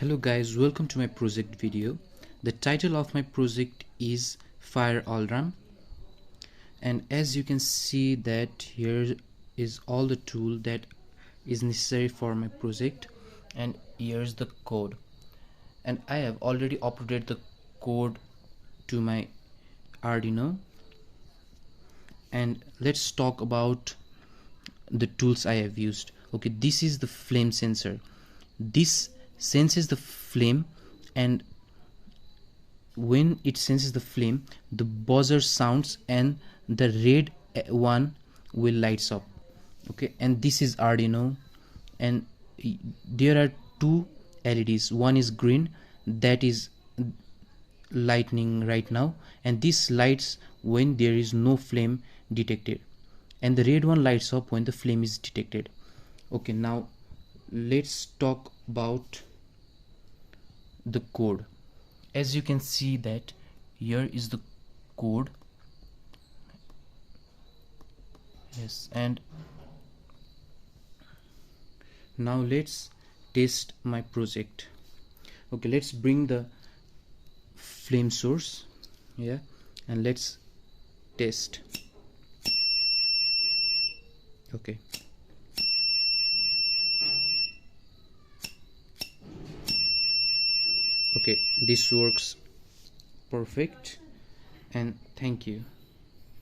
Hello guys, welcome to my project video. The title of my project is Fire Alarm, and as you can see that here is all the tool that is necessary for my project, and here's the code, and I have already uploaded the code to my Arduino. And let's talk about the tools I have used. Okay, this is the flame sensor. This senses the flame, and when it senses the flame, the buzzer sounds and the red one will lights up. Okay, and this is Arduino, and there are two LEDs. One is green, that is lightning right now, and this lights when there is no flame detected, and the red one lights up when the flame is detected. Okay, now let's talk about the code. As you can see that here is the code. Yes, and now let's test my project. Okay, let's bring the flame source here and let's test. Okay, this works perfect, and thank you.